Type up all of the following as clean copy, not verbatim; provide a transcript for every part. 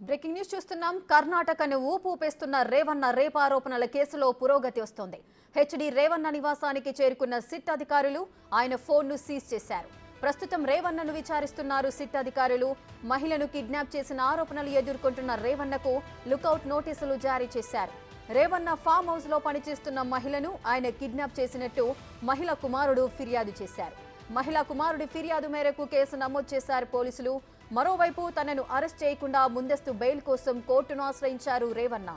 Breaking news చూస్తున్నాం. కర్ణాటకను ఊపేస్తున్న Revanna rape ఆరోపణల కేసులో పురోగతి వస్తోంది. హెచ్డి రేవన్న నివాసానికి చేరుకున్న సిట్ అధికారులు ఆయన ఫోన్ను సీజ్ చేశారు. ప్రస్తుతం రేవన్నను విచారిస్తున్నారు సిట్ అధికారులు. మహిళను కిడ్నాప్ చేసిన ఆరోపణలు ఎదుర్కొంటున్న రేవన్నకు లుకౌట్ నోటీసులు జారీ చేశారు. రేవన్న ఫామ్ హౌస్ లో పనిచేస్తున్న మహిళను ఆయన కిడ్నాప్ చేసినట్టు మహిళ కుమారుడు ఫిర్యాదు చేశారు. మహిళా కుమారుడి ఫిర్యాదు మేరకు కేసు నమోదు చేశారు పోలీసులు. మరోవైపు తనను అరెస్ట్ చేయకుండా ముందస్తు బెయిల్ కోసం కోర్టును ఆశ్రయించారు రేవన్న.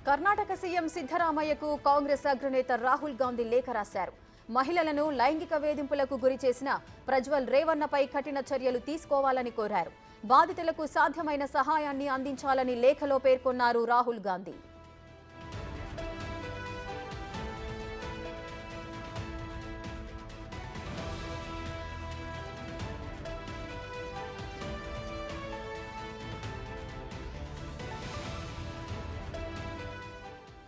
కర్ణాటక సీఎం సిద్ధరామయ్యకు కాంగ్రెస్ అగ్రనేత రాహుల్ గాంధీ లేఖ రాశారు. మహిళలను లైంగిక వేధింపులకు గురి చేసిన ప్రజ్వల్ రేవన్నపై కఠిన చర్యలు తీసుకోవాలని కోరారు. బాధితులకు సాధ్యమైన సహాయాన్ని అందించాలని లేఖలో పేర్కొన్నారు రాహుల్ గాంధీ.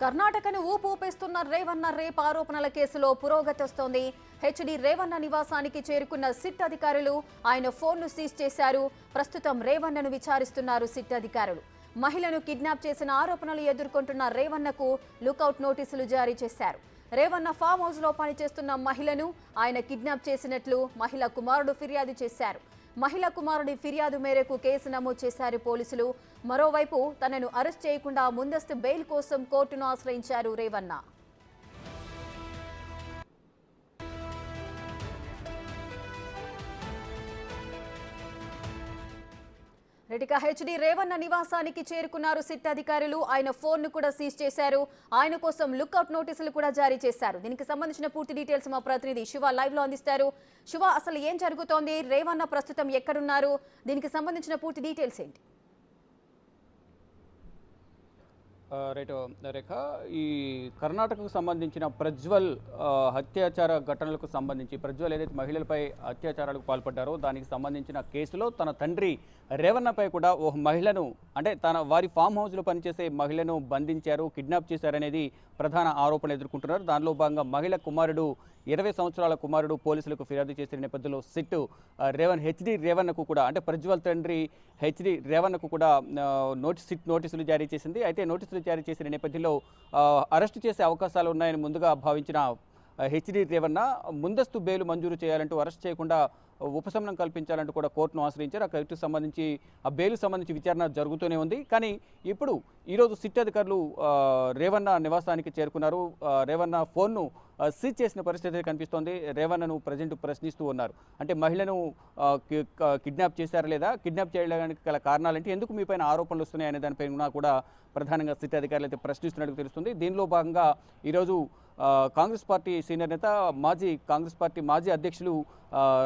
కర్ణాటకను ఊపేస్తున్న రేవన్న రేప్ ఆరోపణల కేసులో పురోగతి వస్తోంది. హెచ్డి రేవన్న నివాసానికి చేరుకున్న సిట్ అధికారులు ఆయన ఫోన్ను సీజ్ చేశారు. ప్రస్తుతం రేవన్నను విచారిస్తున్నారు సిట్ అధికారులు. మహిళను కిడ్నాప్ చేసిన ఆరోపణలు ఎదుర్కొంటున్న రేవన్నకు లుకౌట్ నోటీసులు జారీ చేశారు. రేవన్న ఫామ్ హౌస్ లో పనిచేస్తున్న మహిళను ఆయన కిడ్నాప్ చేసినట్లు మహిళ కుమారుడు ఫిర్యాదు చేశారు. మహిళా కుమారుడి ఫిర్యాదు మేరకు కేసు నమోదు చేశారు పోలీసులు. మరోవైపు తనను అరెస్ట్ చేయకుండా ముందస్తు బెయిల్ కోసం కోర్టును ఆశ్రయించారు రేవన్న. రెడ్డిగా హెచ్డి రేవన్న నివాసానికి చేరుకున్నారు సిట్ అధికారులు. ఆయన ఫోన్ను కూడా సీజ్ చేశారు. ఆయన కోసం లుకౌట్ నోటీసులు కూడా జారీ చేశారు. దీనికి సంబంధించిన పూర్తి డీటెయిల్స్ మా ప్రతినిధి శివ లైవ్ లో అందిస్తారు. శివ, అసలు ఏం జరుగుతోంది? రేవన్న ప్రస్తుతం ఎక్కడున్నారు? దీనికి సంబంధించిన పూర్తి డీటెయిల్స్ ఏంటి? రైట్ రేఖ, ఈ కర్ణాటకకు సంబంధించిన ప్రజ్వల్ అత్యాచార ఘటనలకు సంబంధించి ప్రజ్వల్ ఏదైతే మహిళలపై అత్యాచారాలకు పాల్పడ్డారో దానికి సంబంధించిన కేసులో తన తండ్రి రేవన్నపై కూడా ఓ మహిళను అంటే వారి ఫామ్ హౌస్లో పనిచేసే మహిళను బంధించారు, కిడ్నాప్ చేశారనేది ప్రధాన ఆరోపణలు ఎదుర్కొంటున్నారు. దానిలో భాగంగా మహిళ కుమారుడు 20 సంవత్సరాల కుమారుడు పోలీసులకు ఫిర్యాదు చేసిన నేపథ్యంలో సిట్ హెచ్డి రేవన్నకు కూడా అంటే ప్రజ్వల్ తండ్రి హెచ్డి రేవన్నకు కూడా నోటీసులు జారీ చేసింది. అయితే నోటీసులు జారీ చేసిన నేపథ్యంలో అరెస్టు చేసే అవకాశాలు ఉన్నాయని ముందుగా భావించిన హెచ్డి రేవన్న ముందస్తు బెయిల్ మంజూరు చేయాలంటూ అరెస్ట్ చేయకుండా ఉపశమనం కల్పించాలంటూ కూడా కోర్టును ఆశ్రయించారు. ఆ కేసుకు సంబంధించి ఆ బెయిల్ సంబంధించి విచారణ జరుగుతూనే ఉంది. కానీ ఇప్పుడు ఈరోజు సిట్ అధికారులు రేవన్న నివాసానికి చేరుకున్నారు. రేవన్న ఫోన్ను సీజ్ చేసిన పరిస్థితి కనిపిస్తోంది. రేవన్నను ప్రజెంట్ ప్రశ్నిస్తూ ఉన్నారు. అంటే మహిళను కిడ్నాప్ చేశారా లేదా, కిడ్నాప్ చేయడానికి గల కారణాలేంటి, ఎందుకు మీపైన ఆరోపణలు వస్తున్నాయి అనే దానిపైన కూడా ప్రధానంగా సిట్ అధికారులు అయితే ప్రశ్నిస్తున్నట్టు తెలుస్తుంది. దీనిలో భాగంగా ఈరోజు కాంగ్రెస్ పార్టీ సీనియర్ నేత కాంగ్రెస్ పార్టీ మాజీ అధ్యక్షులు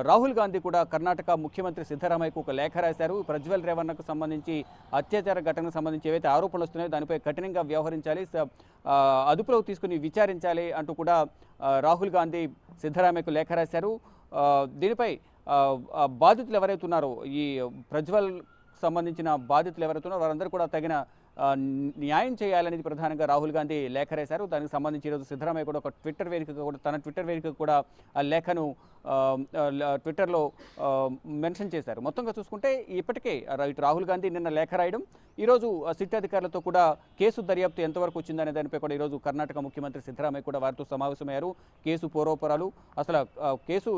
రాహుల్ గాంధీ కూడా కర్ణాటక ముఖ్యమంత్రి సిద్ధరామయ్యకు ఒక లేఖ రాశారు. ప్రజ్వల్ రేవన్నకు సంబంధించి అత్యాచార ఘటనకు సంబంధించి ఏవైతే ఆరోపణలు వస్తున్నాయో దానిపై కఠినంగా వ్యవహరించాలి, అదుపులోకి తీసుకుని విచారించాలి అంటూ కూడా రాహుల్ గాంధీ సిద్ధరామయ్యకు లేఖ రాశారు. దీనిపై బాధితులు ఎవరైతే ఉన్నారో ఈ ప్రజ్వల్ సంబంధించిన బాధితులు ఎవరైతే ఉన్నారో వారందరూ కూడా తగిన న్యాయం చేయాలనేది ప్రధానంగా రాహుల్ గాంధీ లేఖ రాశారు. దానికి సంబంధించి ఈరోజు సిద్ధరామయ్య కూడా ఒక ట్విట్టర్ వేదికగా కూడా తన ట్విట్టర్ వేదికగా కూడా ఆ లేఖను ట్విట్టర్లో మెన్షన్ చేశారు. మొత్తంగా చూసుకుంటే ఇప్పటికే ఇటు రాహుల్ గాంధీ నిన్న లేఖ రాయడం, ఈరోజు సిట్ అధికారులతో కూడా కేసు దర్యాప్తు ఎంతవరకు వచ్చిందనే దానిపై కూడా ఈరోజు కర్ణాటక ముఖ్యమంత్రి సిద్ధరామయ్య కూడా వారితో సమావేశమయ్యారు. కేసు పూర్వపరాలు, అసలు కేసు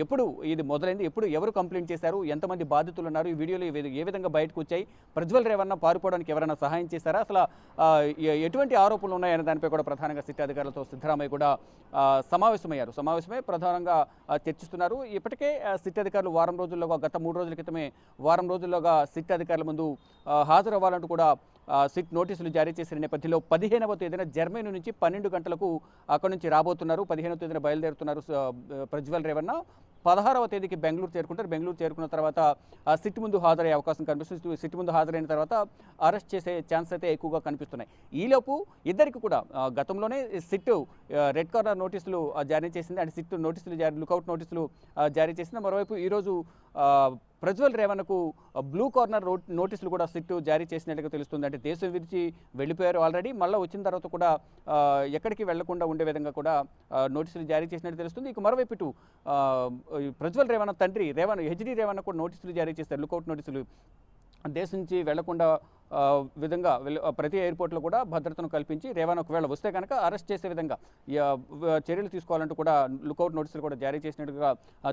ఎప్పుడు ఇది మొదలైంది, ఎప్పుడు ఎవరు కంప్లైంట్ చేశారు, ఎంతమంది బాధితులు ఉన్నారు, ఈ వీడియోలు ఏ విధంగా బయటకు వచ్చాయి, ప్రజ్వల్ రేవన్న పారిపోవడానికి ఎవరైనా సహాయం చేశారా, అసలు ఎటువంటి ఆరోపణలు ఉన్నాయనే దానిపై కూడా ప్రధానంగా సిట్ అధికారులతో సిద్ధరామయ్య కూడా సమావేశమై ప్రధానంగా చర్చిస్తున్నారు. ఇప్పటికే సిట్ అధికారులు గత 3 రోజుల క్రితమే వారం రోజుల్లోగా సిట్ అధికారుల ముందు హాజరవ్వాలంటూ కూడా సిట్ నోటీసులు జారీ చేసిన నేపథ్యంలో 15వ తేదీన జర్మనీ నుంచి 12 గంటలకు అక్కడి నుంచి రాబోతున్నారు. 15వ తేదీన బయలుదేరుతున్నారు ప్రజ్వల్ రేవన్న. 16వ తేదీకి బెంగళూరు చేరుకుంటారు. బెంగళూరు చేరుకున్న తర్వాత సిట్ ముందు హాజరయ్యే అవకాశం కనిపిస్తుంది. సిట్ ముందు హాజరైన తర్వాత అరెస్ట్ చేసే ఛాన్స్ అయితే ఎక్కువగా కనిపిస్తున్నాయి. ఈలోపు ఇద్దరికి కూడా గతంలోనే సిట్ రెడ్ కార్నర్ నోటీసులు జారీ చేసింది. అంటే సిట్ లుకౌట్ నోటీసులు జారీ చేసింది. మరోవైపు ఈరోజు ప్రజ్వల్ రేవణకు బ్లూ కార్నర్ నోటీసులు కూడా సిట్ జారీ చేసినట్టుగా తెలుస్తుంది. అంటే దేశం విడిచి వెళ్ళిపోయారు ఆల్రెడీ, మళ్ళీ వచ్చిన తర్వాత కూడా ఎక్కడికి వెళ్లకుండా ఉండే విధంగా కూడా నోటీసులు జారీ చేసినట్టు తెలుస్తుంది. ఇక మరోవైపు ఇటు ప్రజ్వల్ రేవణ తండ్రి హెచ్డి రేవణ కూడా నోటీసులు జారీ చేస్తారు, లుకౌట్ నోటీసులు. దేశం నుంచి వెళ్లకుండా విధంగా ప్రతి ఎయిర్పోర్ట్లో కూడా భద్రతను కల్పించి రేవణ ఒకవేళ వస్తే కనుక అరెస్ట్ చేసే విధంగా చర్యలు తీసుకోవాలంటూ కూడా లుకౌట్ నోటీసులు కూడా జారీ చేసినట్టుగా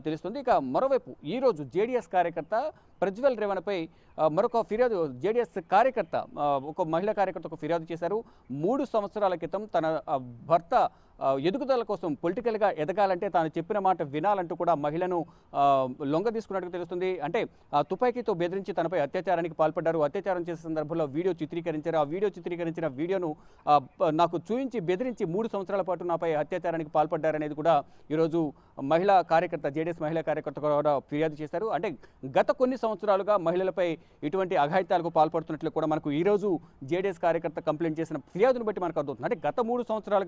తెలుస్తుంది. ఇక మరోవైపు ఈరోజు జేడీఎస్ కార్యకర్త ప్రజ్వల్ రేవణపై మరొక ఫిర్యాదు, జేడీఎస్ కార్యకర్త ఒక మహిళా కార్యకర్త ఒక ఫిర్యాదు చేశారు. 3 సంవత్సరాల క్రితం తన భర్త ఎదుగుదల కోసం పొలిటికల్గా ఎదగాలంటే తాను చెప్పిన మాట వినాలంటూ కూడా మహిళను లొంగ తీసుకున్నట్టు తెలుస్తుంది. అంటే తుపాకీతో బెదిరించి తనపై అత్యాచారానికి పాల్పడ్డారు. అత్యాచారం చేసే సందర్భంలో వీడియో చిత్రీకరించారు. ఆ వీడియో చిత్రీకరించిన వీడియోను నాకు చూయించి బెదిరించి 3 సంవత్సరాల పాటు నాపై అత్యాచారానికి పాల్పడ్డారనేది కూడా ఈరోజు మహిళా కార్యకర్త, జేడీఎస్ మహిళా కార్యకర్త కూడా ఫిర్యాదు చేశారు. అంటే గత కొన్ని సంవత్సరాలుగా మహిళలపై ఇటువంటి అఘాయిత్యాలకు పాల్పడుతున్నట్లు కూడా మనకు ఈరోజు జేడీఎస్ కార్యకర్త కంప్లైంట్ చేసిన ఫిర్యాదును బట్టి మనకు అర్థమవుతుంది. అంటే గత 3 సంవత్సరాల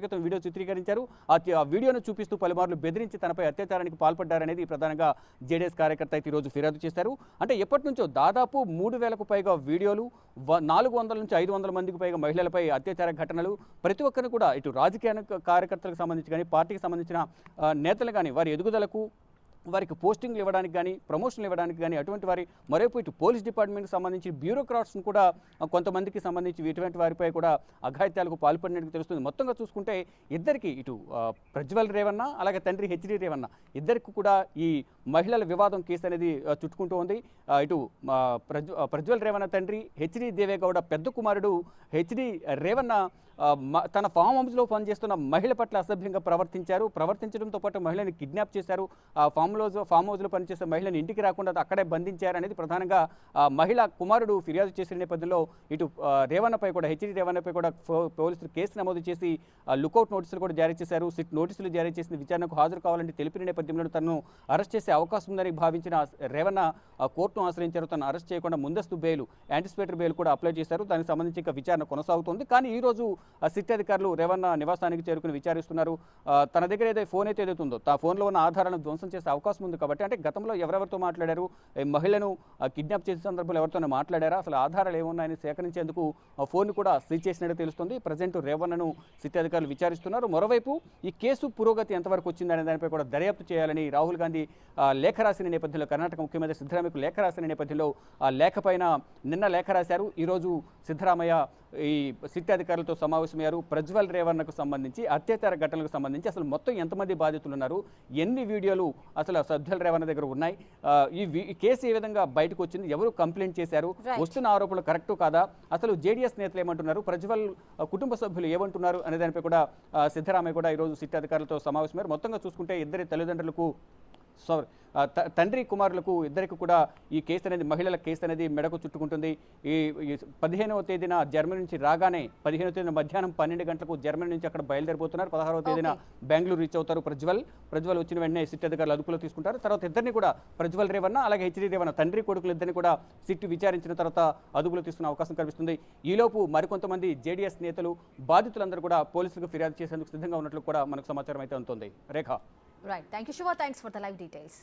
క్రితం వీడియో చిత్రీకరించారు. ఆ వీడియోను చూపిస్తూ పలుమార్లు బెదిరించి తనపై అత్యాచారానికి పాల్పడ్డారనేది ప్రధానంగా జేడీఎస్ కార్యకర్త అయితే ఈరోజు ఫిర్యాదు చేశారు. అంటే ఎప్పటి నుంచో దాదాపు 3000కు పైగా వీడియోలు, 400 నుంచి 500 మందికి పైగా మహిళలపై అత్యాచార ఘటనలు, ప్రతి ఒక్కరిని కూడా ఇటు రాజకీయ కార్యకర్తలకు సంబంధించి కానీ, పార్టీకి సంబంధించిన నేతలు కానీ వారి ఎదుగుదలకు, వారికి పోస్టింగ్లు ఇవ్వడానికి కానీ, ప్రమోషన్లు ఇవ్వడానికి కానీ, అటువంటి వారి మరోవైపు ఇటు పోలీస్ డిపార్ట్మెంట్కి సంబంధించి బ్యూరోక్రాట్స్ను కూడా కొంతమందికి సంబంధించి ఇటువంటి వారిపై కూడా అఘాయిత్యాలకు పాల్పడినట్టు తెలుస్తుంది. మొత్తంగా చూసుకుంటే ఇద్దరికి, ఇటు ప్రజ్వల్ రేవణ అలాగే తండ్రి హెచ్డి రేవణ ఇద్దరికి కూడా ఈ మహిళల వివాదం కేసు అనేది చుట్టుకుంటూ ఉంది. ఇటు ప్రజ్వల్ రేవణ తండ్రి హెచ్డి దేవేగౌడ పెద్ద కుమారుడు హెచ్డి రేవణ తన ఫామ్ హౌస్లో పనిచేస్తున్న మహిళ పట్ల అసభ్యంగా ప్రవర్తించడంతో పాటు మహిళని కిడ్నాప్ చేశారు. ఫామ్ హౌస్లో పనిచేసే మహిళని ఇంటికి రాకుండా అక్కడే బంధించారు అనేది ప్రధానంగా మహిళా కుమారుడు ఫిర్యాదు చేసిన నేపథ్యంలో ఇటు రేవణపై కూడా, హెచ్డి రేవణపై కూడా పోలీసులు కేసు నమోదు చేసి లుకౌట్ నోటీసులు కూడా జారీ చేశారు. సిట్ నోటీసులు జారీ చేసిన విచారణకు హాజరు కావాలని తెలిపిన నేపథ్యంలో తనను అరెస్ట్ చేసే అవకాశం ఉందని భావించిన రేవణ కోర్టును ఆశ్రయించారు. తను అరెస్ట్ చేయకుండా ముందస్తు బెయిల్, యాంటిసిపేటరీ బెయిల్ కూడా అప్లై చేశారు. దానికి సంబంధించి ఇంకా విచారణ కొనసాగుతోంది. కానీ ఈ రోజు సిట్ అధికారులు రేవణ నివాసానికి చేరుకుని విచారిస్తున్నారు. తన దగ్గర ఏదైతే ఫోన్ అయితే ఏదైతుందో ఆ ఫోన్లో ఉన్న ఆధారాలను ధ్వంసం చేసే అవకాశం ఉంది కాబట్టి, అంటే గతంలో ఎవరెవరితో మాట్లాడారు, మహిళను కిడ్నాప్ చేసే సందర్భంలో ఎవరితోనే మాట్లాడారా, అసలు ఆధారాలు ఏమున్నాయని సేకరించేందుకు ఫోన్ కూడా సీజ్ చేసినట్టు తెలుస్తుంది. ప్రజెంట్ రేవణను సిట్ అధికారులు విచారిస్తున్నారు. మరోవైపు ఈ కేసు పురోగతి ఎంతవరకు వచ్చిందనే దానిపై కూడా దర్యాప్తు చేయాలని రాహుల్ గాంధీ లేఖ రాసిన నేపథ్యంలో, కర్ణాటక ముఖ్యమంత్రి సిద్ధరామయ్యకు లేఖ రాసిన నేపథ్యంలో ఆ లేఖ పైన నిన్న లేఖ రాశారు. ఈరోజు సిద్ధరామయ్య ఈ సిట్ అధికారులతో సమావేశమయ్యారు. ప్రజ్వల్ రేవణకు సంబంధించి అత్యాచార ఘటనలకు సంబంధించి అసలు మొత్తం ఎంతమంది బాధితులు ఉన్నారు, ఎన్ని వీడియోలు అసలు ప్రజ్వల్ రేవణ దగ్గర ఉన్నాయి, ఈ కేసు ఏ విధంగా బయటకు వచ్చింది, ఎవరు కంప్లైంట్ చేశారు, వస్తున్న ఆరోపణలు కరెక్టు కాదా, అసలు జేడీఎస్ నేతలు ఏమంటున్నారు, ప్రజ్వల్ కుటుంబ సభ్యులు ఏమంటున్నారు అనే దానిపై కూడా సిద్ధరామయ్య కూడా ఈరోజు సిట్ అధికారులతో సమావేశమయ్యారు. మొత్తంగా చూసుకుంటే ఇద్దరి తల్లిదండ్రులకు, తండ్రి కుమారులకు ఇద్దరికి కూడా ఈ కేసు అనేది, మహిళల కేసు అనేది మెడకు చుట్టుకుంటుంది. ఈ 15వ తేదీన జర్మనీ నుంచి రాగానే 15వ తేదీన మధ్యాహ్నం 12 గంటలకు జర్మనీ నుంచి అక్కడ బయలుదేరిపోతున్నారు. 16వ తేదీన బెంగళూరు రీచ్ అవుతారు ప్రజ్వల్ వచ్చిన వెంటనే సిట్ అధికారులు అదుపులో తీసుకుంటారు. తర్వాత ఇద్దరిని కూడా ప్రజ్వల్ రేవణ అలాగే హెచ్డి రేవణ తండ్రి కొడుకులు ఇద్దరిని కూడా సిట్ విచారించిన తర్వాత అదుపులో తీసుకునే అవకాశం కనిపిస్తుంది. ఈలోపు మరికొంతమంది జేడీఎస్ నేతలు, బాధితులందరూ కూడా పోలీసులకు ఫిర్యాదు చేసేందుకు సిద్ధంగా ఉన్నట్లు కూడా మనకు సమాచారం అయితే ఉంటుంది. రేఖ. Right. Thank you, Shiva. Thanks for the live details.